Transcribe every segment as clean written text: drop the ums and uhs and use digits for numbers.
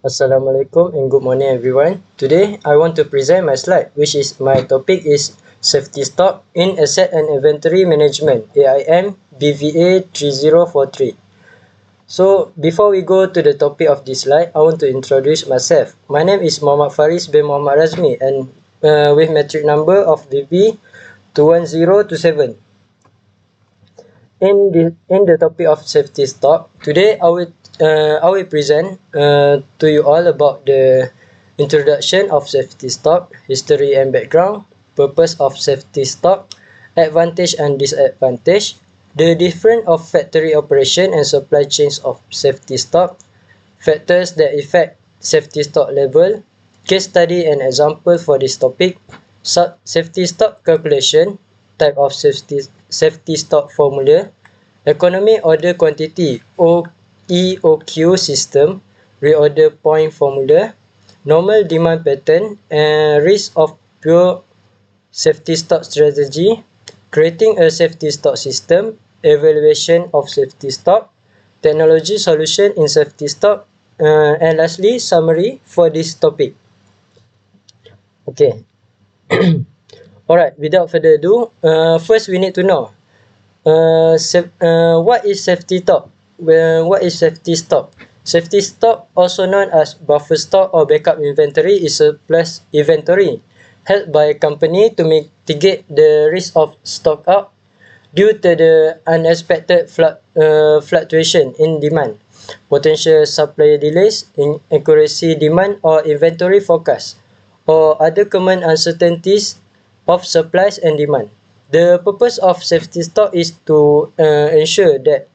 Assalamualaikum and good morning everyone. Today I want to present my slide, which is my topic is safety stock in asset and inventory management, AIM BVA3043. So before we go to the topic of this slide, I want to introduce myself. My name is Muhammad Faridz bin Muhammad Razmi and with metric number of VB21027. In the topic of safety stock, today I will present to you all about the introduction of safety stock, history and background, purpose of safety stock, advantage and disadvantage, the difference of factory operation and supply chains of safety stock, factors that affect safety stock level, case study and example for this topic, safety stock calculation, type of safety stock formula, economic order quantity EOQ system, reorder point formula, normal demand pattern, and risk of pure safety stock strategy, creating a safety stock system, evaluation of safety stock, technology solution in safety stock, and lastly, summary for this topic. Okay. Alright, without further ado, first we need to know what is safety stock? What is safety stock? Safety stock, also known as buffer stock or backup inventory, is a surplus inventory held by a company to mitigate the risk of stock up due to the unexpected fluctuation in demand, potential supplier delays, inaccuracy demand or inventory forecast, or other common uncertainties of supplies and demand. The purpose of safety stock is to ensure that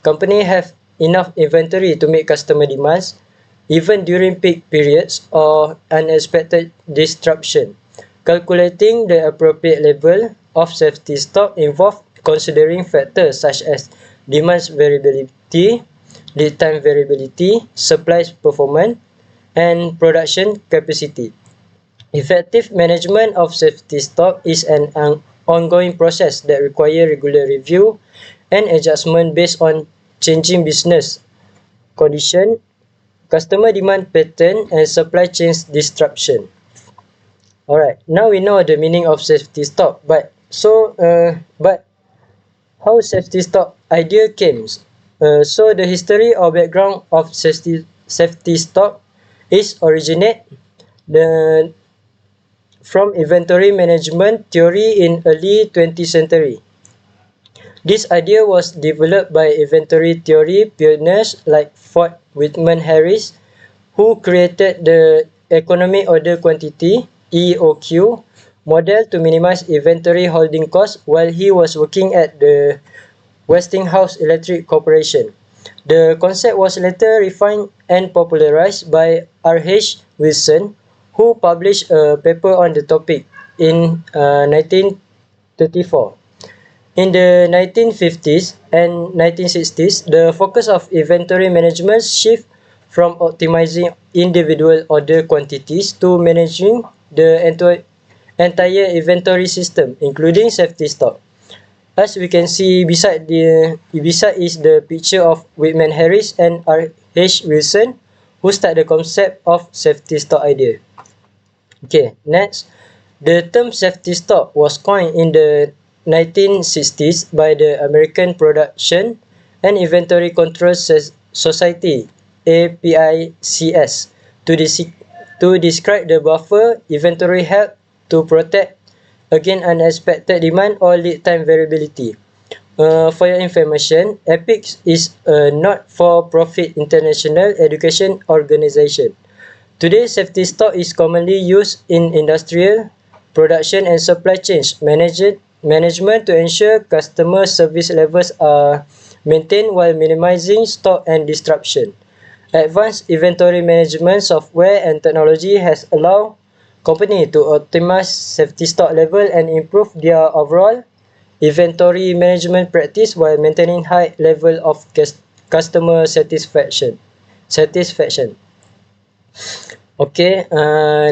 company have enough inventory to meet customer demands even during peak periods or unexpected disruption. Calculating the appropriate level of safety stock involves considering factors such as demand variability, lead time variability, supply performance, and production capacity. Effective management of safety stock is an ongoing process that requires regular review and adjustment based on changing business condition, customer demand pattern, and supply chain disruption. Alright, now we know the meaning of safety stock, but how safety stock idea came? So the history or background of safety stock is originate from inventory management theory in early 20th century. This idea was developed by inventory theory pioneers like Ford Whitman Harris, who created the economic order quantity EOQ model to minimize inventory holding costs while he was working at the Westinghouse Electric Corporation. The concept was later refined and popularized by R.H. Wilson, who published a paper on the topic in 1934. In the 1950s and 1960s, the focus of inventory management shifted from optimizing individual order quantities to managing the entire inventory system, including safety stock. As we can see beside is the picture of Whitman Harris and R.H. Wilson, who started the concept of safety stock idea. Okay, next, the term safety stock was coined in the 1960s by the American Production and Inventory Control Society (APICS) to describe the buffer inventory held to protect against unexpected demand or lead time variability. For your information, APICS is a not-for-profit international education organization. Today, safety stock is commonly used in industrial, production and supply chains management to ensure customer service levels are maintained while minimizing stock and disruption. Advanced inventory management software and technology has allowed companies to optimize safety stock level and improve their overall inventory management practice while maintaining high level of customer satisfaction. Okay,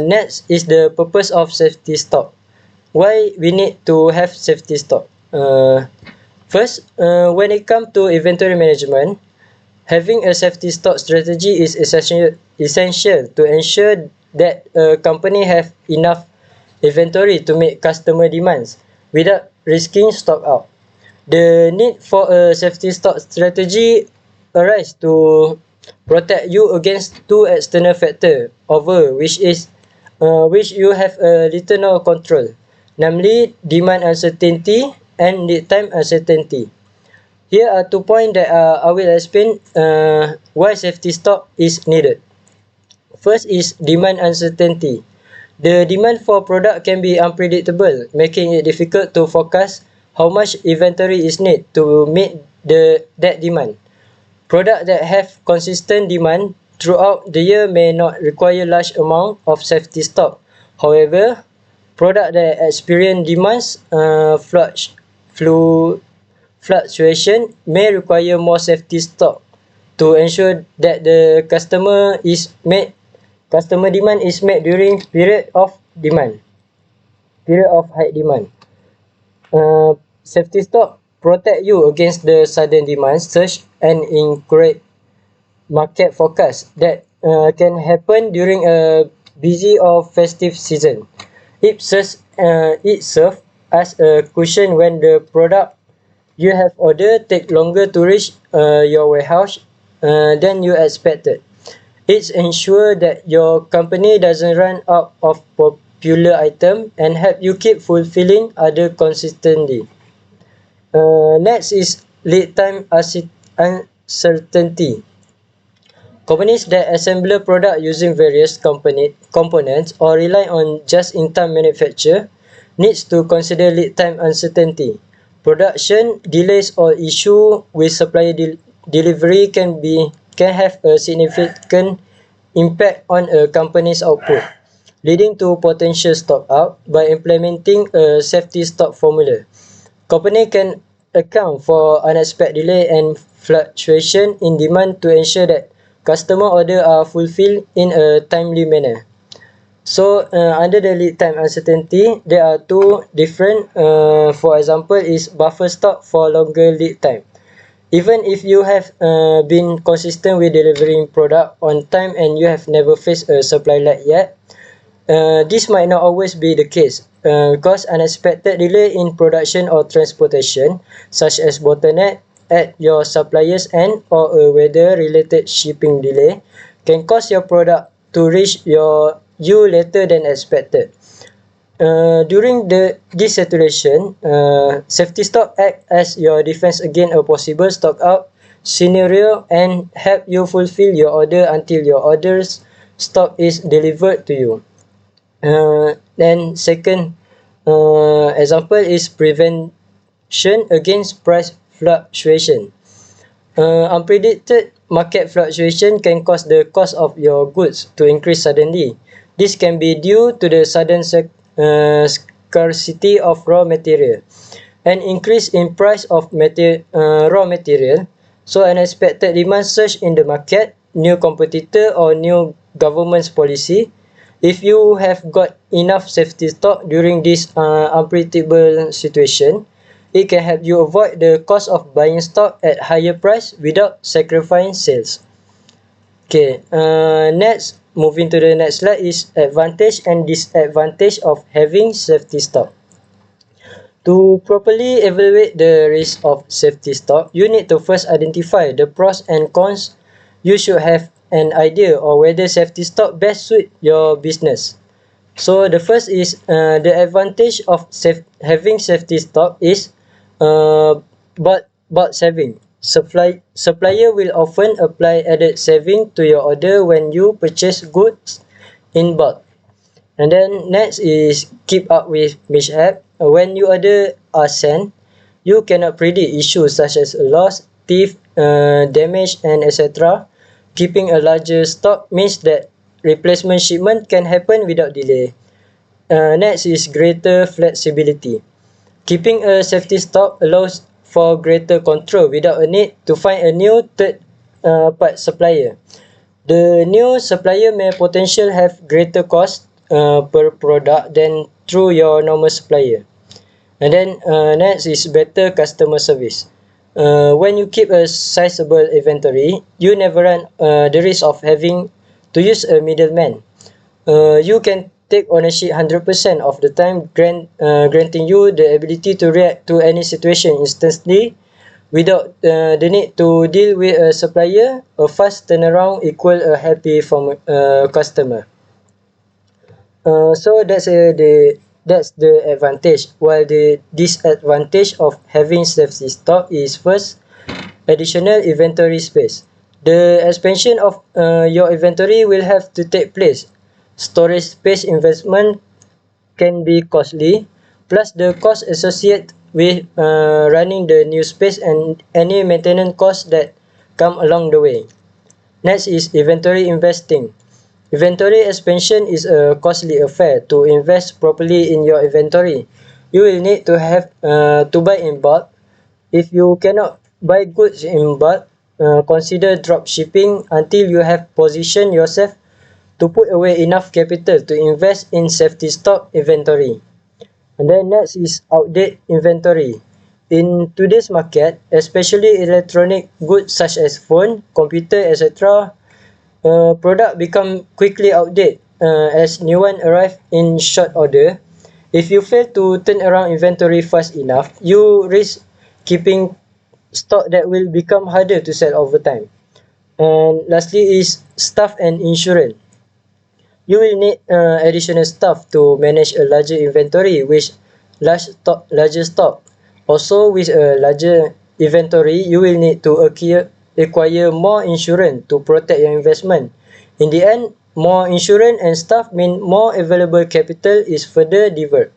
next is the purpose of safety stock. Why we need to have safety stock? First, when it comes to inventory management, having a safety stock strategy is essential to ensure that a company have enough inventory to meet customer demands without risking stock out. The need for a safety stock strategy arises to protect you against two external factors over which you have a little no control, namely demand uncertainty and lead time uncertainty. Here are 2 points that I will explain why safety stock is needed. First is demand uncertainty. The demand for product can be unpredictable, making it difficult to forecast how much inventory is needed to meet that demand. Products that have consistent demand throughout the year may not require large amount of safety stock. However, products that experience demands fluctuation may require more safety stock to ensure that the customer demand is met during period of high demand. Safety stock protect you against the sudden demand surge and incorrect market forecast that can happen during a busy or festive season. It serves as a cushion when the product you have ordered take longer to reach your warehouse than you expected. It ensures that your company doesn't run out of popular item and help you keep fulfilling other consistently. Next is lead time uncertainty. Companies that assemble product using various components or rely on just-in-time manufacture needs to consider lead time uncertainty. Production delays or issue with supplier delivery can have a significant impact on a company's output, leading to potential stock out. By implementing a safety stock formula, company can account for unexpected delay and fluctuation in demand to ensure that customer orders are fulfilled in a timely manner. So under the lead time uncertainty, there are two different. For example, is buffer stock for longer lead time. Even if you have been consistent with delivering product on time and you have never faced a supply lag yet, this might not always be the case because unexpected delay in production or transportation, such as bottleneck at your supplier's end or a weather-related shipping delay, can cause your product to reach you later than expected. During this situation, safety stock act as your defense against a possible stock out scenario and help you fulfill your order until your order's stock is delivered to you. Then second example is prevention against price fluctuation. Unpredicted market fluctuation can cause the cost of your goods to increase suddenly. This can be due to the sudden scarcity of raw material, an increase in price of raw material, so unexpected demand surge in the market, new competitor or new government's policy. If you have got enough safety stock during this unpredictable situation, it can help you avoid the cost of buying stock at higher price without sacrificing sales. Okay, next, moving to the next slide is advantage and disadvantage of having safety stock. To properly evaluate the risk of safety stock, you need to first identify the pros and cons. You should have an idea of whether safety stock best suit your business. So the first is the advantage of having safety stock is bulk saving. Supplier will often apply added saving to your order when you purchase goods in bulk. And then next is keep up with mishap. When your order are sent, you cannot predict issues such as loss, thief, damage, and etc. Keeping a larger stock means that replacement shipment can happen without delay. Next is greater flexibility. Keeping a safety stock allows for greater control without a need to find a new third-party supplier. The new supplier may potentially have greater cost per product than through your normal supplier. And then next is better customer service. When you keep a sizable inventory, you never run the risk of having to use a middleman. You can take ownership 100% of the time, granting you the ability to react to any situation instantly without the need to deal with a supplier. A fast turnaround equal a happy customer. So that's the advantage. While the disadvantage of having safety stock is first, additional inventory space. The expansion of your inventory will have to take place. Storage space investment can be costly, plus the cost associated with running the new space and any maintenance costs that come along the way. Next is inventory investing. Inventory expansion is a costly affair. To invest properly in your inventory, you will need to have to buy in bulk. If you cannot buy goods in bulk, consider drop shipping until you have positioned yourself to put away enough capital to invest in safety stock inventory. And then next is outdated inventory. In today's market, especially electronic goods such as phone, computer, etc., product become quickly outdated as new one arrive in short order. If you fail to turn around inventory fast enough, you risk keeping stock that will become harder to sell over time. And lastly is staff and insurance. You will need additional staff to manage a larger inventory with larger stock. Also, with a larger inventory, you will need to acquire more insurance to protect your investment. In the end, more insurance and staff mean more available capital is further diverted.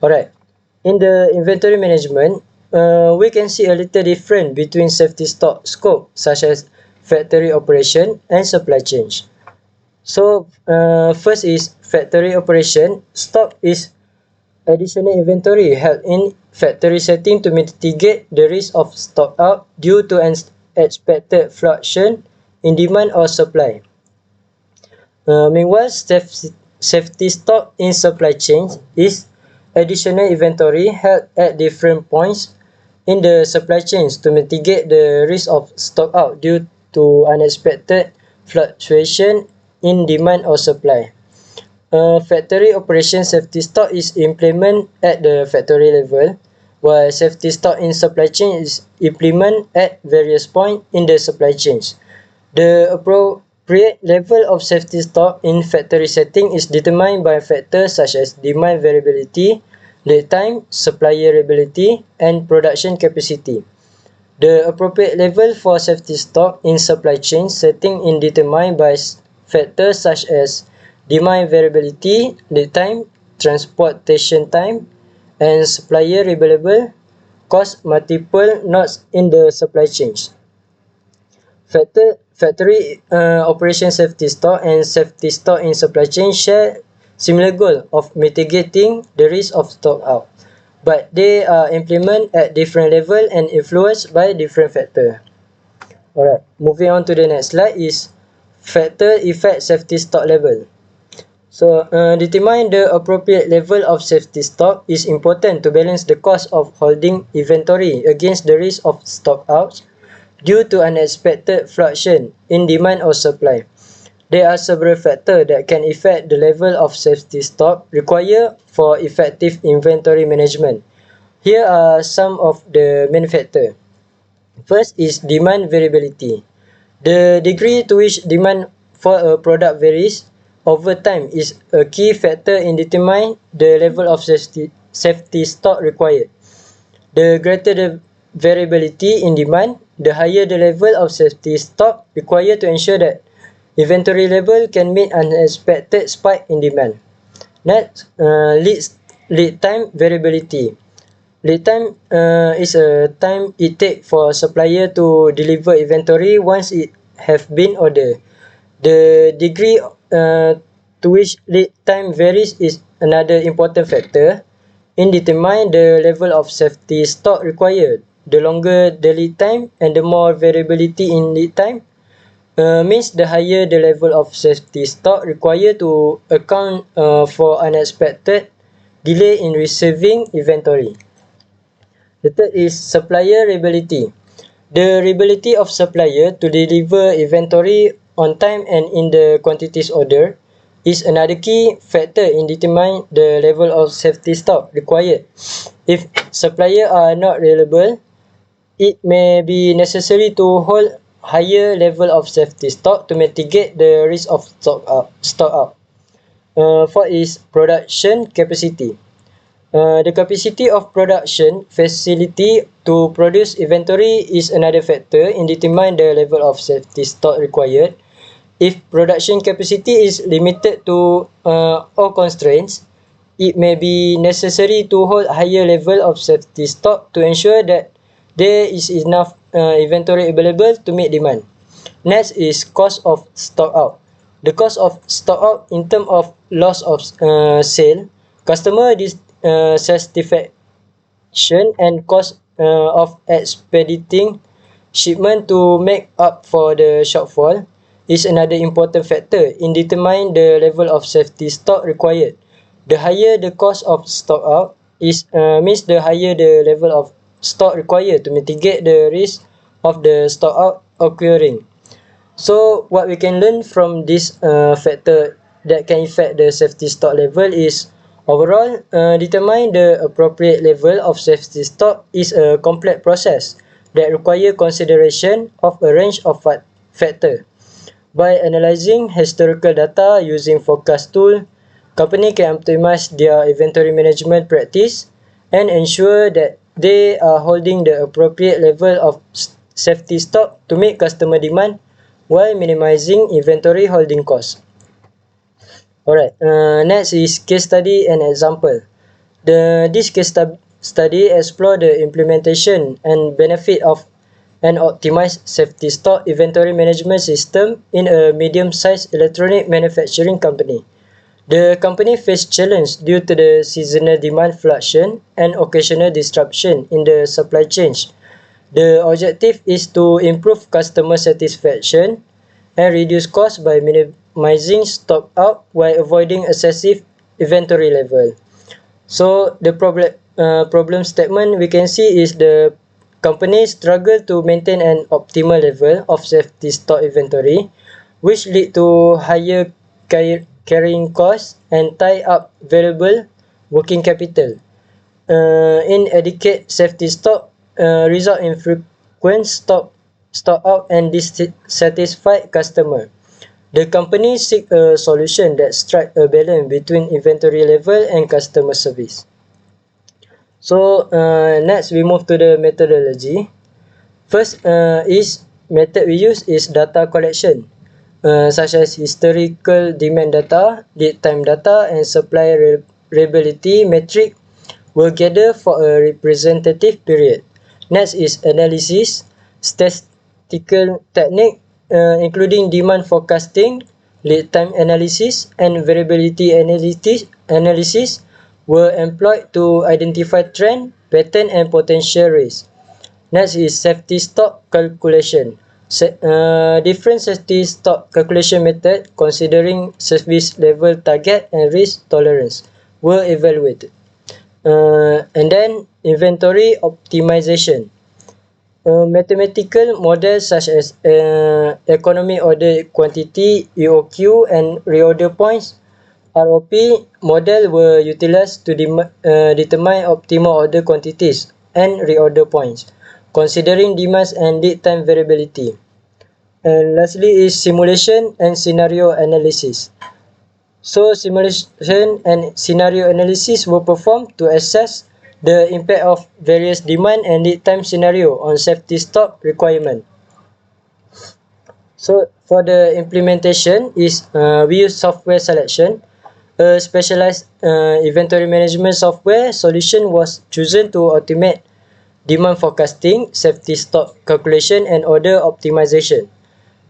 Alright, in the inventory management, we can see a little difference between safety stock scope, such as factory operation and supply chain. So, first is factory operation. Stock is additional inventory held in factory setting to mitigate the risk of stock out due to an expected fluctuation in demand or supply. Meanwhile, safety stock in supply chain is additional inventory held at different points in the supply chains to mitigate the risk of stock out due to unexpected fluctuation in demand or supply. Factory operation safety stock is implemented at the factory level, while safety stock in supply chain is implemented at various points in the supply chains. The appropriate level of safety stock in factory setting is determined by factors such as demand variability, lead time, supplier reliability, and production capacity. The appropriate level for safety stock in supply chain setting is determined by factors such as demand variability, lead time, transportation time, and supplier reliable cost multiple nodes in the supply chains. Factory operation safety stock and safety stock in supply chain share similar goal of mitigating the risk of stock out, but they are implemented at different level and influenced by different factors. Alright, moving on to the next slide is factor effect safety stock level. So, determine the appropriate level of safety stock is important to balance the cost of holding inventory against the risk of stock outs due to unexpected fluctuation in demand or supply. There are several factors that can affect the level of safety stock required for effective inventory management. Here are some of the main factors. First is demand variability. The degree to which demand for a product varies over time is a key factor in determining the level of safety stock required. The greater the variability in demand, the higher the level of safety stock required to ensure that inventory level can meet unexpected spike in demand. Next, lead time variability. Lead time is a time it takes for a supplier to deliver inventory once it have been ordered. The degree to which lead time varies is another important factor in determining the level of safety stock required. The longer the lead time and the more variability in lead time means the higher the level of safety stock required to account for unexpected delay in receiving inventory. The third is supplier reliability. The reliability of supplier to deliver inventory on time and in the quantities order is another key factor in determining the level of safety stock required. If suppliers are not reliable, it may be necessary to hold higher level of safety stock to mitigate the risk of stock out. Fourth is production capacity. The capacity of production facility to produce inventory is another factor in determining the level of safety stock required. If production capacity is limited to or constraints, it may be necessary to hold higher level of safety stock to ensure that there is enough inventory available to meet demand. Next is cost of stock out. The cost of stock out in terms of loss of sale, customer dissatisfaction, and cost of expediting shipment to make up for the shortfall is another important factor in determining the level of safety stock required. The higher the cost of stock out means the higher the level of stock required to mitigate the risk of the stock out occurring. So what we can learn from this factor that can affect the safety stock level is overall determine the appropriate level of safety stock is a complex process that require consideration of a range of factors. By analyzing historical data using forecast tool, company can optimize their inventory management practice and ensure that they are holding the appropriate level of safety stock to meet customer demand while minimizing inventory holding costs. Alright, next is case study and example. This case study explore the implementation and benefit of an optimized safety stock inventory management system in a medium-sized electronic manufacturing company. The company faced challenge due to the seasonal demand fluctuation and occasional disruption in the supply chain. The objective is to improve customer satisfaction and reduce costs by minimizing stock out while avoiding excessive inventory level. So the problem statement we can see is the company struggle to maintain an optimal level of safety stock inventory, which lead to higher carrying costs and tie up valuable working capital. Inadequate safety stock result in frequent stock out and dissatisfied customer. The company seek a solution that strike a balance between inventory level and customer service. So next we move to the methodology. First is method we use is data collection, such as historical demand data, lead time data, and supply reliability metric were gathered for a representative period. Next is analysis, statistical technique including demand forecasting, lead time analysis, and variability analysis were employed to identify trend, pattern, and potential risks. Next is safety stock calculation. Different safety stock calculation method considering service level target and risk tolerance were evaluated. And then inventory optimization. Mathematical models such as economic order quantity (EOQ) and reorder points (ROP) model were utilized to determine optimal order quantities and reorder points, considering demands and lead time variability. And lastly is simulation and scenario analysis. So simulation and scenario analysis were performed to assess the impact of various demand and lead time scenario on safety stock requirement. So for the implementation is we use software selection. A specialized inventory management software solution was chosen to automate demand forecasting, safety stock calculation, and order optimization.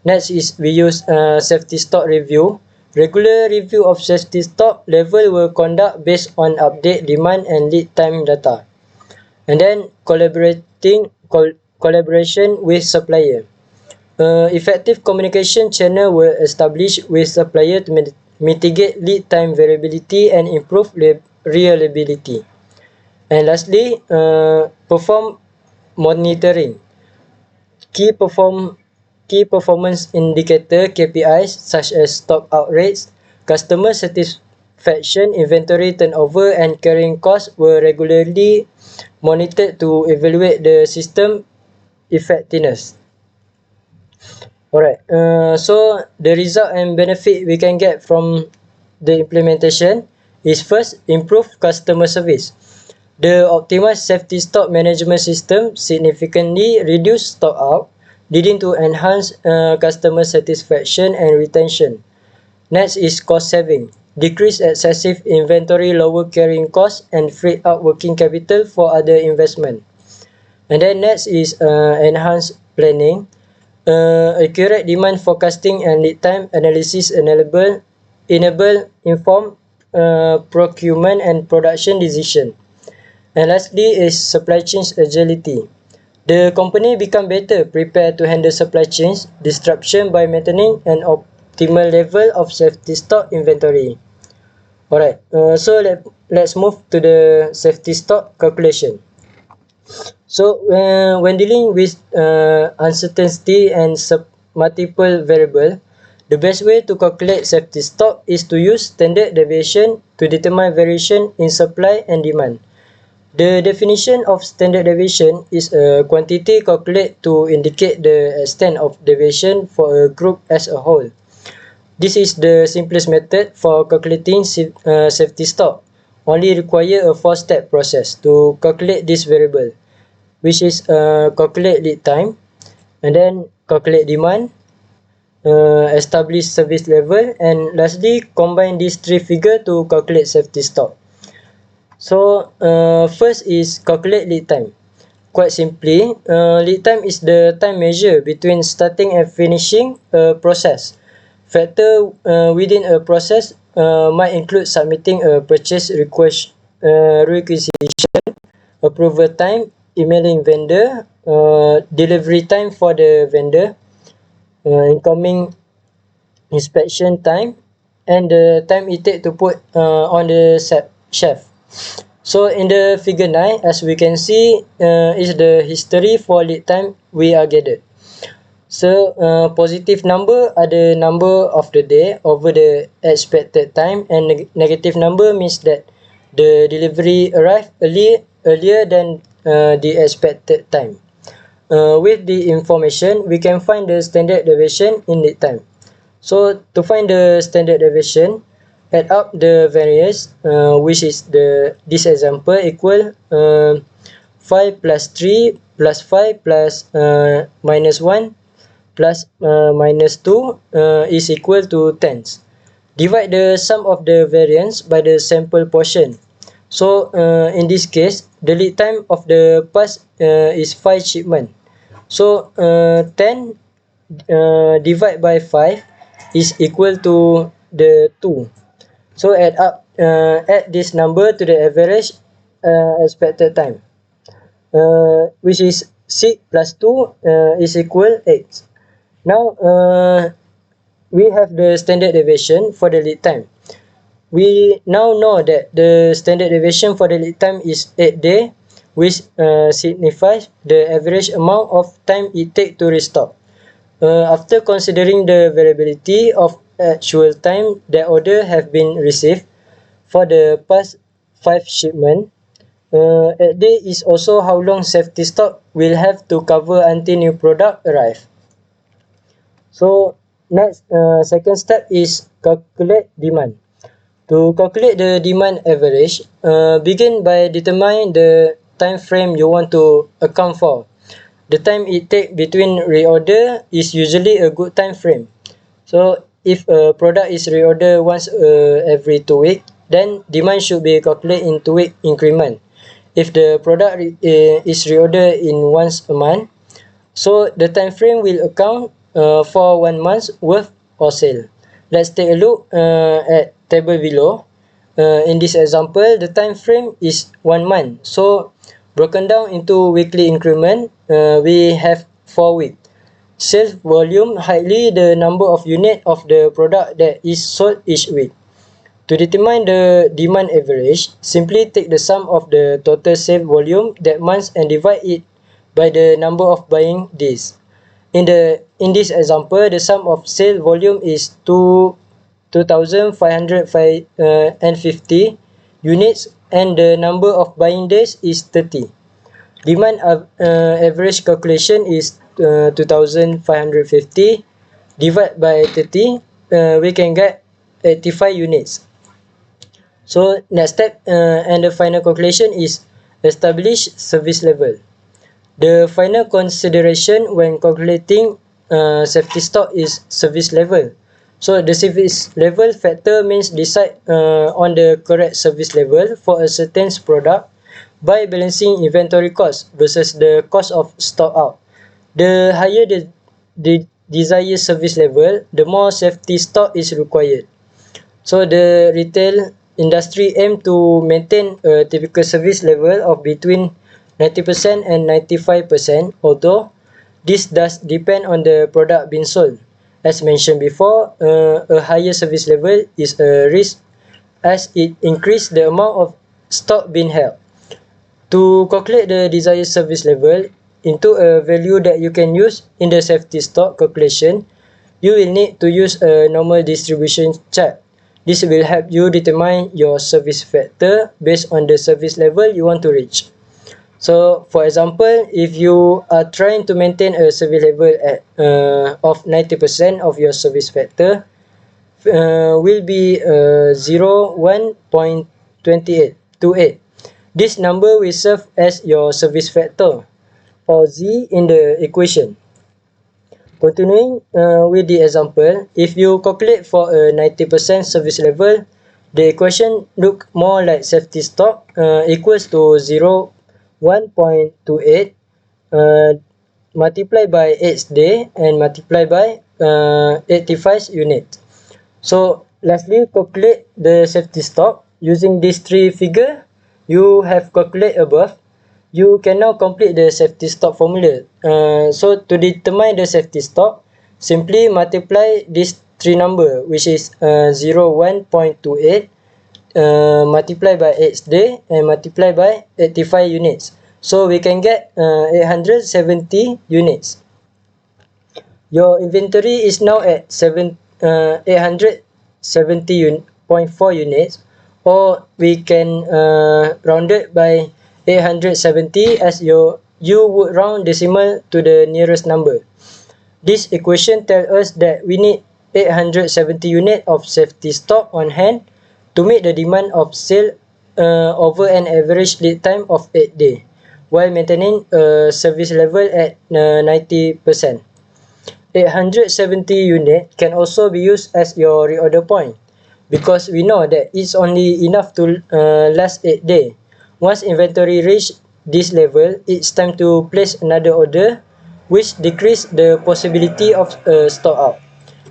Next is we use safety stock review. Regular review of safety stock level were conducted based on update demand and lead time data. And then collaboration with supplier. Effective communication channel were established with supplier to mitigate lead time variability and improve reliability. And lastly, perform monitoring. Key key performance indicator KPIs such as stock out rates, customer satisfaction, inventory turnover, and carrying costs were regularly monitored to evaluate the system effectiveness. Alright, so the result and benefit we can get from the implementation is first, improve customer service. The optimized safety stock management system significantly reduced stock out, leading to enhanced customer satisfaction and retention. Next is cost saving. Decrease excessive inventory, lower carrying costs, and free up working capital for other investment. And then next is enhanced planning. Accurate demand forecasting and lead time analysis enable informed procurement and production decision. And lastly is supply chain agility. The company become better prepared to handle supply chains disruption by maintaining an optimal level of safety stock inventory. Alright, so let's move to the safety stock calculation. So when dealing with uncertainty and multiple variable, the best way to calculate safety stock is to use standard deviation to determine variation in supply and demand. The definition of standard deviation is a quantity calculated to indicate the extent of deviation for a group as a whole. This is the simplest method for calculating safety stock. Only require a 4-step process to calculate this variable, which is calculate lead time, and then calculate demand, establish service level, and lastly combine these three figures to calculate safety stock. So first is calculate lead time. Quite simply, lead time is the time measure between starting and finishing a process. Factor within a process might include submitting a purchase requisition, approval time, emailing vendor, delivery time for the vendor, incoming inspection time, and the time it takes to put on the shelf. So in the figure 9, as we can see, is the history for lead time we are gathered. So positive number are the number of the day over the expected time, and negative number means that the delivery arrived earlier than the expected time. With the information, we can find the standard deviation in lead time. So to find the standard deviation, add up the variance, which is this example equal 5 plus 3 plus 5 plus minus 1 plus minus 2 is equal to 10. Divide the sum of the variance by the sample portion. So in this case, the lead time of the past is 5 shipment. So 10 divided by 5 is equal to the 2. So add this number to the average expected time, which is 6 plus 2 is equal 8. Now we have the standard deviation for the lead time. We now know that the standard deviation for the lead time is 8 days, which signifies the average amount of time it takes to restock. After considering the variability of actual time that order have been received for the past 5 shipments, 8 days is also how long safety stock will have to cover until new product arrive. So next, second step is calculate demand. To calculate the demand average, begin by determining the time frame you want to account for. The time it takes between reorder is usually a good time frame. So if a product is reordered once every 2 weeks, then demand should be calculated in 2-week increment. If the product is reordered in once a month, so the time frame will account for 1 month's worth of sale. Let's take a look at table below. In this example, the time frame is 1 month. So broken down into weekly increment, we have 4 weeks. Sales volume highly the number of units of the product that is sold each week. To determine the demand average, simply take the sum of the total sales volume that month and divide it by the number of buying days. In this example, the sum of sale volume is 2,550 units and the number of buying days is 30. Demand average calculation is 2,550 divided by 30. We can get 85 units. So next step and the final calculation is establish service level. The final consideration when calculating safety stock is service level. So the service level factor means decide on the correct service level for a certain product by balancing inventory cost versus the cost of stock out. The higher the desired service level, the more safety stock is required. So the retail industry aim to maintain a typical service level of between 90% and 95%, although this does depend on the product being sold. As mentioned before, a higher service level is a risk as it increases the amount of stock being held. To calculate the desired service level into a value that you can use in the safety stock calculation, you will need to use a normal distribution chart. This will help you determine your service factor based on the service level you want to reach. So, for example, if you are trying to maintain a service level at of 90% of your service factor, will be 0.1.28. This number will serve as your service factor, or Z in the equation. Continuing with the example, if you calculate for a 90% service level, the equation look more like safety stock equals to 1.28 multiplied by 8 day and multiplied by 85 units. So lastly, calculate the safety stock using these three figures you have calculated above. You can now complete the safety stock formula. So to determine the safety stock, simply multiply these three numbers, which is 1.28 multiplied by 8 day and multiplied by 85 units. So we can get 870 units. Your inventory is now at 870.4 units, or we can round it by 870 as you would round decimal to the nearest number. This equation tells us that we need 870 units of safety stock on hand to meet the demand of sale over an average lead time of 8 days, while maintaining a service level at 90%. 870 units can also be used as your reorder point, because we know that it's only enough to last 8 days. Once inventory reach this level, it's time to place another order, which decrease the possibility of stock out.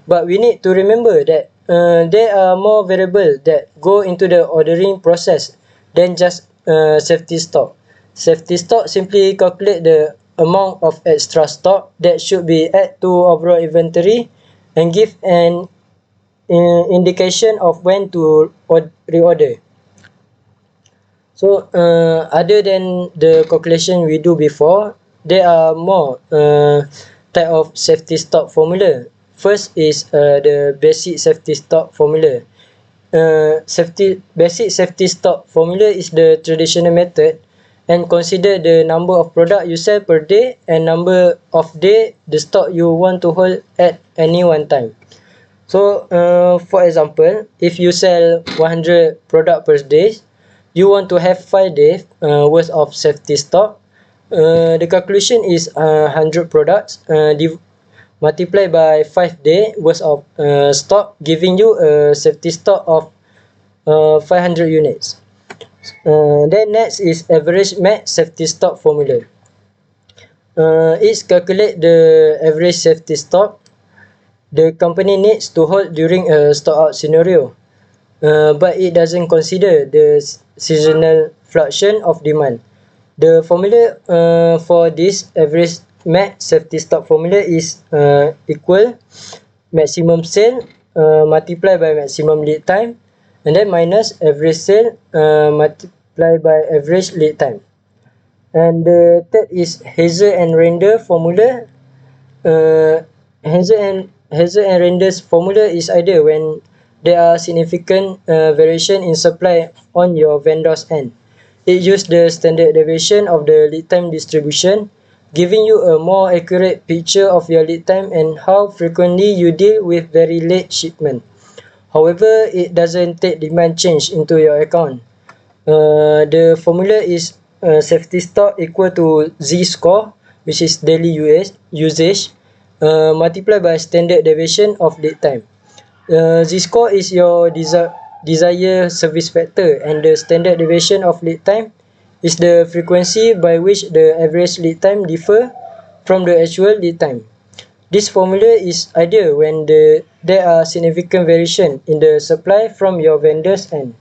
But we need to remember that there are more variables that go into the ordering process than just safety stock. Safety stock simply calculate the amount of extra stock that should be added to overall inventory and give an indication of when to reorder. So other than the calculation we do before, there are more type of safety stock formula. First is the basic safety stock formula. Basic safety stock formula is the traditional method and consider the number of product you sell per day and number of day the stock you want to hold at any one time. So for example, if you sell 100 product per day, you want to have 5 days worth of safety stock. The calculation is 100 products multiplied by 5 days worth of stock, giving you a safety stock of 500 units. Then next is average max safety stock formula. It calculates the average safety stock the company needs to hold during a stock out scenario, but it doesn't consider the seasonal fluctuation of demand. The formula for this average max safety stock formula is equal maximum sale multiplied by maximum lead time, and then minus average sale multiplied by average lead time. And the third is Hazer and Render formula. Hazel and Render's formula is ideal when there are significant variation in supply on your vendor's end. It uses the standard deviation of the lead time distribution, giving you a more accurate picture of your lead time and how frequently you deal with very late shipment. However, it doesn't take demand change into your account. The formula is safety stock equal to Z score, which is daily usage, multiplied by standard deviation of lead time. Z score is your desired service factor, and the standard deviation of lead time is the frequency by which the average lead time differ from the actual lead time. This formula is ideal when there are significant variation in the supply from your vendor's end.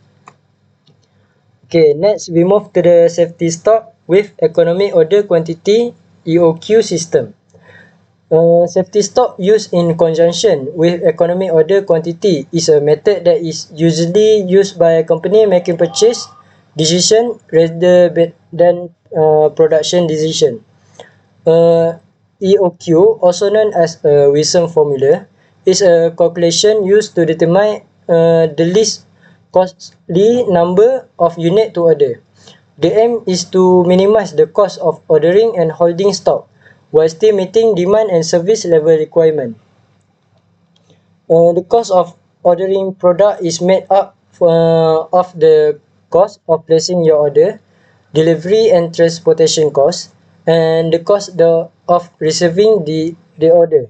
Okay, next we move to the safety stock with economic order quantity EOQ system. Safety stock used in conjunction with economic order quantity is a method that is usually used by a company making purchase decision rather than production decision. EOQ, also known as a Wilson formula, is a calculation used to determine the least costly number of units to order. The aim is to minimize the cost of ordering and holding stock while still meeting demand and service level requirement. The cost of ordering product is made up of the cost of placing your order, delivery and transportation costs, and the cost of receiving the order.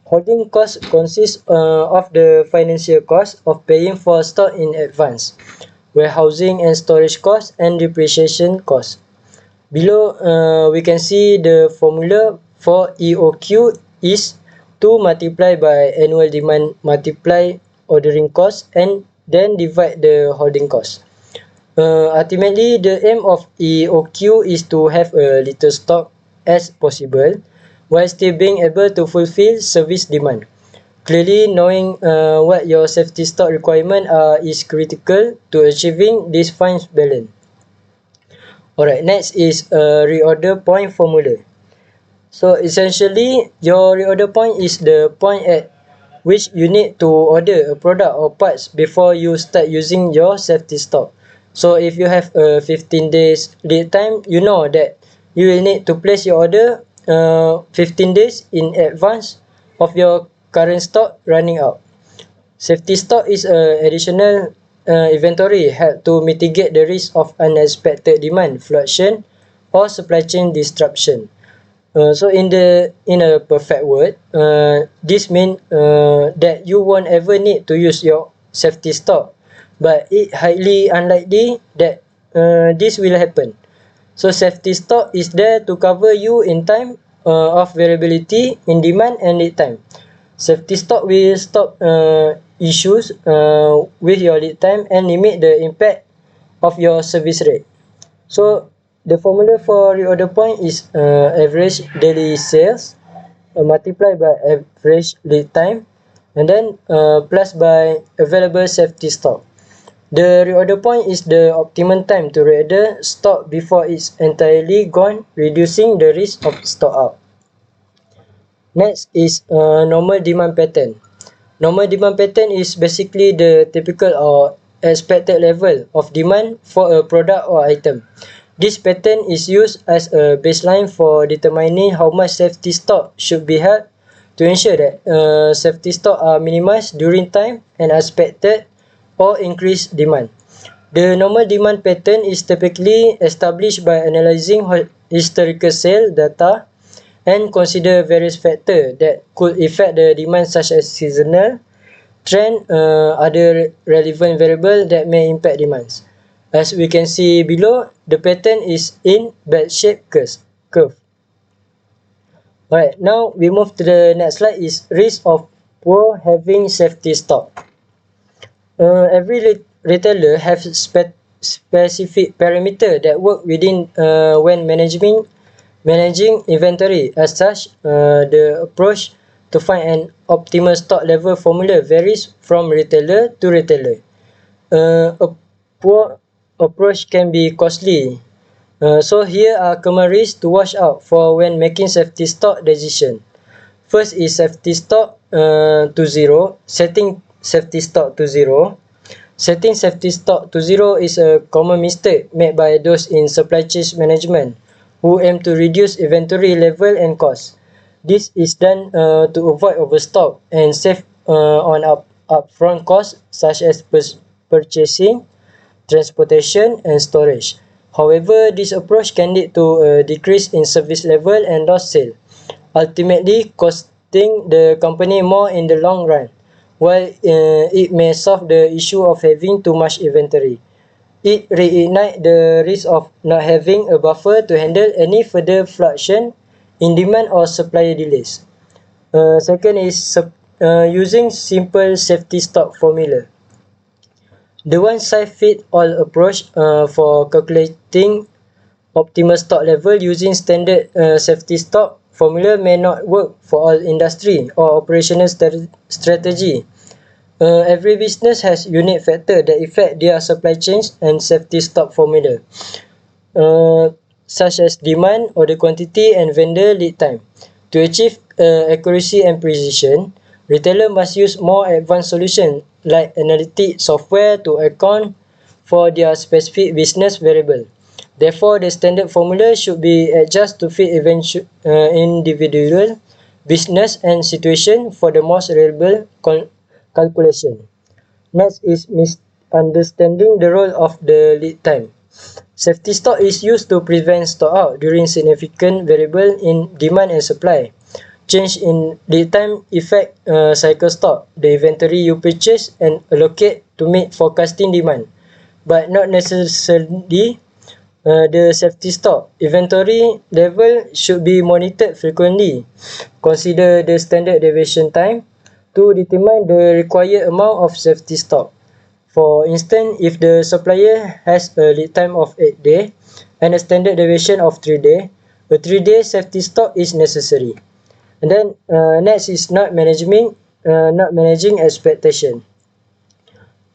Holding cost consists of the financial cost of paying for stock in advance, warehousing and storage costs, and depreciation costs. Below, we can see the formula for EOQ is 2 multiplied by annual demand multiply ordering cost and then divide the holding cost. Ultimately, the aim of EOQ is to have a little stock as possible while still being able to fulfill service demand. Clearly, knowing what your safety stock requirements are is critical to achieving this fine balance. Alright, next is a reorder point formula. So essentially, your reorder point is the point at which you need to order a product or parts before you start using your safety stock. So if you have a 15 days lead time, you know that you will need to place your order 15 days in advance of your current stock running out. Safety stock is an additional inventory help to mitigate the risk of unexpected demand fluctuation or supply chain disruption. So in a perfect word, this means that you won't ever need to use your safety stock, but it's highly unlikely that this will happen. So safety stock is there to cover you in time of variability in demand and lead time. Safety stock will stop issues with your lead time and limit the impact of your service rate. So the formula for reorder point is average daily sales multiplied by average lead time and then plus by available safety stock. The reorder point is the optimum time to reorder stock before it's entirely gone, reducing the risk of stock out. Next is normal demand pattern. Normal demand pattern is basically the typical or expected level of demand for a product or item. This pattern is used as a baseline for determining how much safety stock should be held to ensure that safety stock are minimized during time and expected or increased demand. The normal demand pattern is typically established by analyzing historical sale data and consider various factors that could affect the demand such as seasonal trend, other relevant variables that may impact demands. As we can see below, the pattern is in bell-shaped curve. Alright, now we move to the next slide is risk of poor having safety stock. Every retailer has specific parameter that work within when managing inventory. As such, the approach to find an optimal stock level formula varies from retailer to retailer. A poor approach can be costly. So here are common risks to watch out for when making safety stock decision. First is safety stock to zero. Setting safety stock to zero. Setting safety stock to zero is a common mistake made by those in supply chain management who aim to reduce inventory level and cost. This is done to avoid overstock and save on upfront costs such as purchasing, transportation, and storage. However, this approach can lead to a decrease in service level and lost sale, ultimately costing the company more in the long run. While it may solve the issue of having too much inventory, it reignites the risk of not having a buffer to handle any further fluctuation in demand or supply delays. Second is using simple safety stock formula. The one-size-fits-all approach for calculating optimal stock level using standard safety stock formula may not work for all industry or operational strategy. Every business has unique factors that affect their supply chains and safety stock formula, such as demand, order quantity, and vendor lead time. To achieve accuracy and precision, retailer must use more advanced solutions like analytic software to account for their specific business variable. Therefore, the standard formula should be adjusted to fit individual business and situation for the most reliable calculation. Next is misunderstanding the role of the lead time. Safety stock is used to prevent stock out during significant variable in demand and supply. Change in lead time affect cycle stock, the inventory you purchase and allocate to meet forecasting demand, but not necessarily the safety stock. Inventory level should be monitored frequently. Consider the standard deviation time to determine the required amount of safety stock. For instance, if the supplier has a lead time of 8 days and a standard deviation of 3 days, a 3-day safety stock is necessary. And then next is not managing expectation.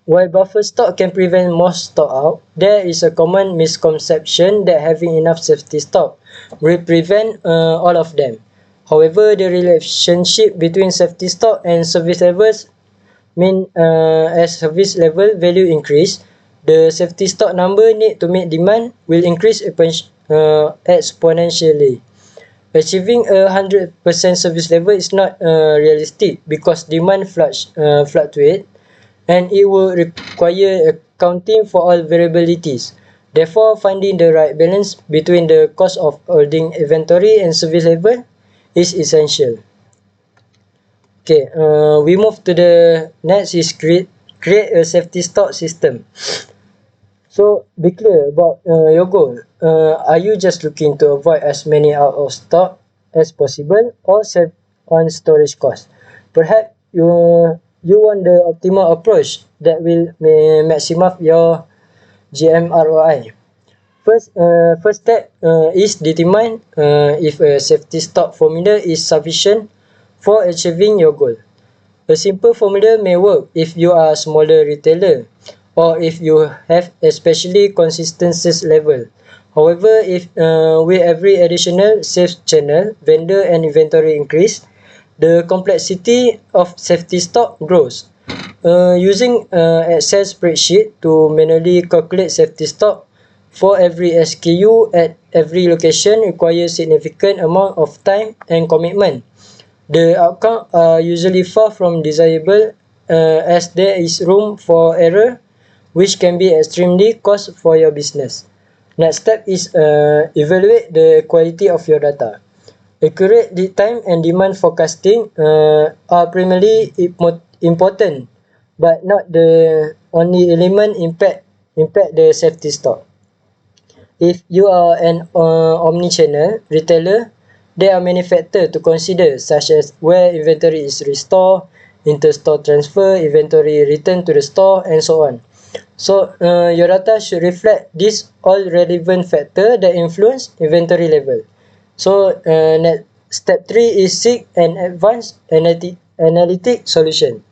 While buffer stock can prevent more stock out, there is a common misconception that having enough safety stock will prevent all of them. However, the relationship between safety stock and service levels mean as service level value increase, the safety stock number need to meet demand will increase exponentially. Achieving 100% service level is not realistic because demand fluctuates and it will require accounting for all variabilities. Therefore, finding the right balance between the cost of holding inventory and service level is essential. Okay, we move to the next is create a safety stock system. So, be clear about your goal. Are you just looking to avoid as many out of stock as possible or save on storage cost? Perhaps you want the optimal approach that will maximize your GM ROI. First step is determine if a safety stock formula is sufficient for achieving your goal. A simple formula may work if you are a smaller retailer or if you have especially consistent sales level. However, if with every additional sales channel, vendor and inventory increase, the complexity of safety stock grows. Using Excel spreadsheet to manually calculate safety stock for every SKU at every location requires significant amount of time and commitment. The outcomes are usually far from desirable as there is room for error, which can be extremely costly for your business. Next step is evaluate the quality of your data. Accurate lead time and demand forecasting are primarily important, but not the only element impact the safety stock. If you are an omni-channel retailer, there are many factors to consider, such as where inventory is restored, inter-store transfer, inventory returned to the store, and so on. So, your data should reflect these all relevant factors that influence inventory level. So, step 3 is seek an advanced analytic solution.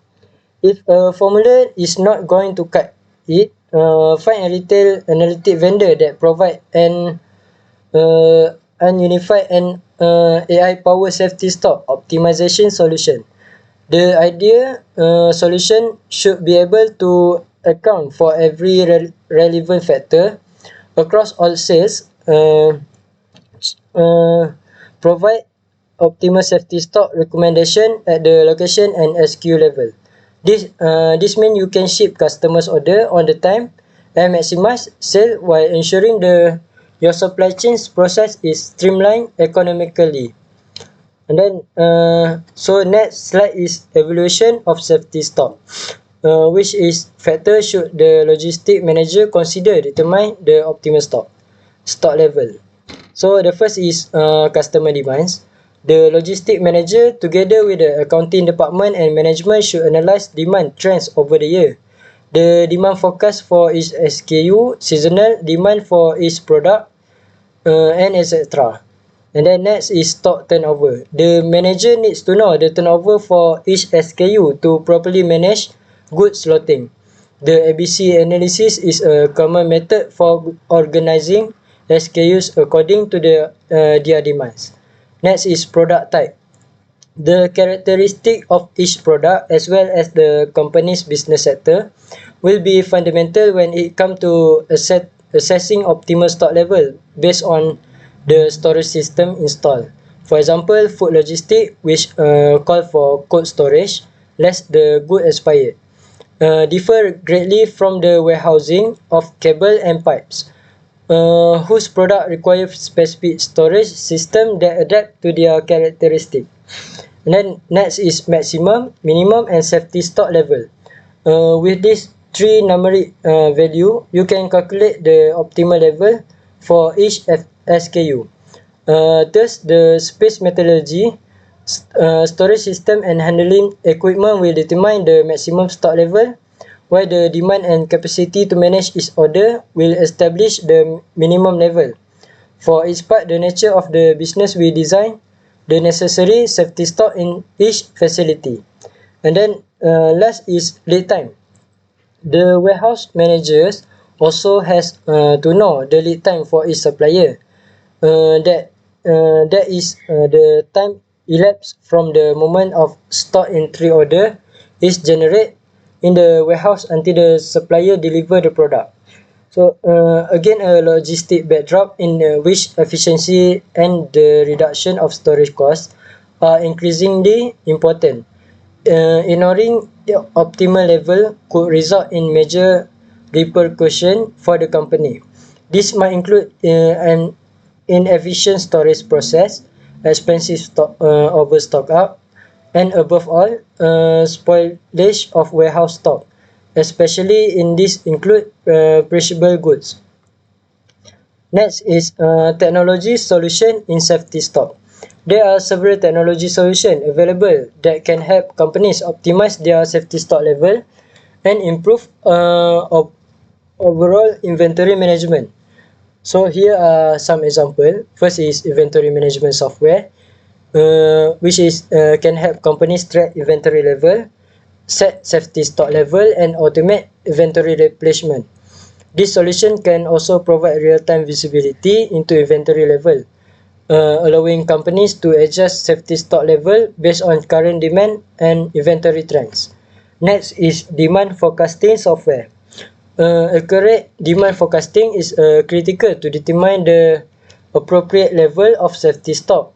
If a formula is not going to cut it, find a retail analytic vendor that provide an ununified and AI power safety stock optimization solution. The idea solution should be able to account for every relevant factor across all sales, uh, provide optimal safety stock recommendation at the location and SKU level. This means you can ship customers order on the time and maximize sale while ensuring your supply chain's process is streamlined economically. And then, so next slide is evaluation of safety stock, which is factor should the logistic manager consider determine the optimal stock level. So the first is customer demands. The logistic manager together with the accounting department and management should analyze demand trends over the year. The demand forecast for each SKU, seasonal demand for each product, and etc. And then next is stock turnover. The manager needs to know the turnover for each SKU to properly manage goods loading. The ABC analysis is a common method for organizing SKUs according to their demands. Next is product type. The characteristic of each product as well as the company's business sector will be fundamental when it comes to assessing optimal stock level based on the storage system installed. For example, food logistics, which call for cold storage, lest the good expired, differ greatly from the warehousing of cable and pipes, whose product require specific storage system that adapt to their characteristic. And then next is maximum, minimum, and safety stock level. With these three numeric value, you can calculate the optimal level for each SKU. Thus, the space methodology, storage system, and handling equipment will determine the maximum stock level, while the demand and capacity to manage each order will establish the minimum level. For each part, the nature of the business will design the necessary safety stock in each facility. And then last is lead time. The warehouse managers also has to know the lead time for each supplier. That is the time elapsed from the moment of stock entry order is generated in the warehouse until the supplier deliver the product. So again, a logistic backdrop in which efficiency and the reduction of storage costs are increasingly important. Ignoring the optimal level could result in major repercussion for the company. This might include an inefficient storage process, expensive overstock up, and above all, spoilage of warehouse stock, especially in this include perishable goods. Next is technology solution in safety stock. There are several technology solutions available that can help companies optimize their safety stock level and improve overall inventory management. So here are some examples. First is inventory management software, which can help companies track inventory level, set safety stock level, and automate inventory replenishment. This solution can also provide real-time visibility into inventory level, allowing companies to adjust safety stock level based on current demand and inventory trends. Next is demand forecasting software. Accurate demand forecasting is critical to determine the appropriate level of safety stock.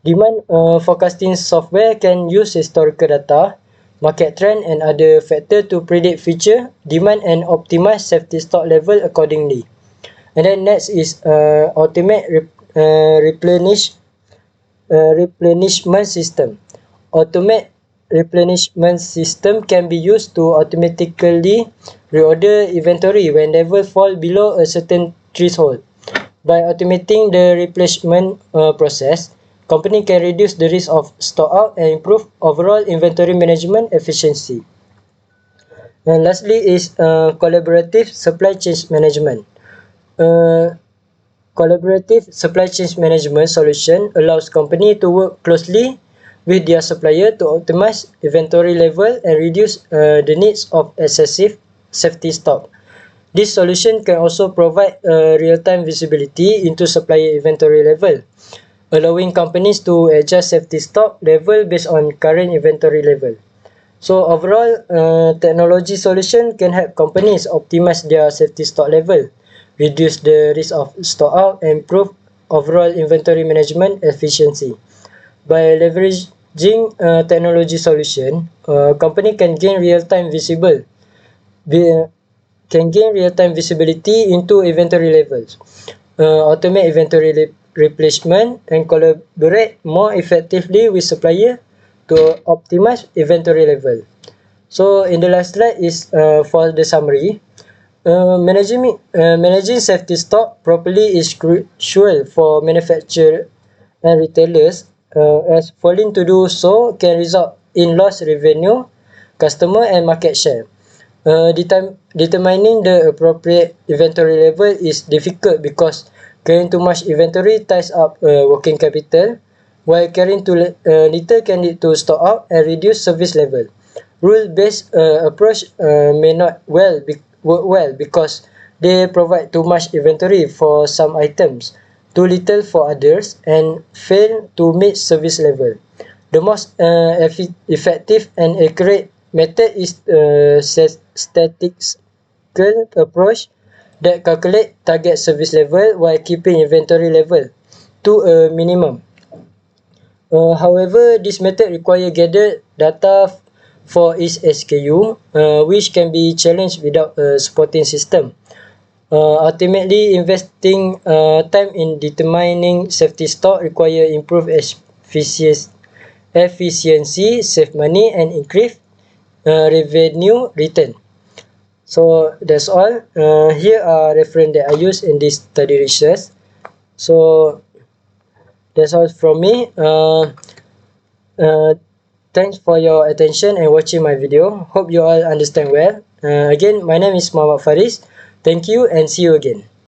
Demand forecasting software can use historical data, market trend, and other factors to predict future demand and optimize safety stock level accordingly. And then next is automate replenishment system. Automate replenishment system can be used to automatically reorder inventory when level fall below a certain threshold. By automating the replenishment process, company can reduce the risk of stock out and improve overall inventory management efficiency. And lastly is collaborative supply chain management. Collaborative supply chain management solution allows company to work closely with their supplier to optimize inventory level and reduce the needs of excessive safety stock. This solution can also provide real-time visibility into supplier inventory level, allowing companies to adjust safety stock level based on current inventory level. So overall, technology solution can help companies optimize their safety stock level, reduce the risk of stock out, and improve overall inventory management efficiency. By leveraging technology solution, company can gain real-time be, can gain real-time visibility into inventory levels, automate inventory replacement, and collaborate more effectively with supplier to optimize inventory level. So in the last slide is for the summary. Managing safety stock properly is crucial for manufacturers and retailers, as failing to do so can result in lost revenue, customer, and market share. Determining the appropriate inventory level is difficult because carrying too much inventory ties up working capital, while carrying too little can lead to stock out and reduce service level. Rule-based approach may not work well because they provide too much inventory for some items, too little for others, and fail to meet service level. The most effective and accurate method is statistical approach that calculate target service level while keeping inventory level to a minimum. However, this method requires gathered data for each SKU, which can be challenged without a supporting system. Ultimately, investing time in determining safety stock requires improved efficiency, save money, and increase revenue return. So that's all. Here are reference that I use in this study research. So that's all from me. Uh, Thanks for your attention and watching my video. Hope you all understand well. Again, my name is Muhammad Faridz. Thank you and see you again.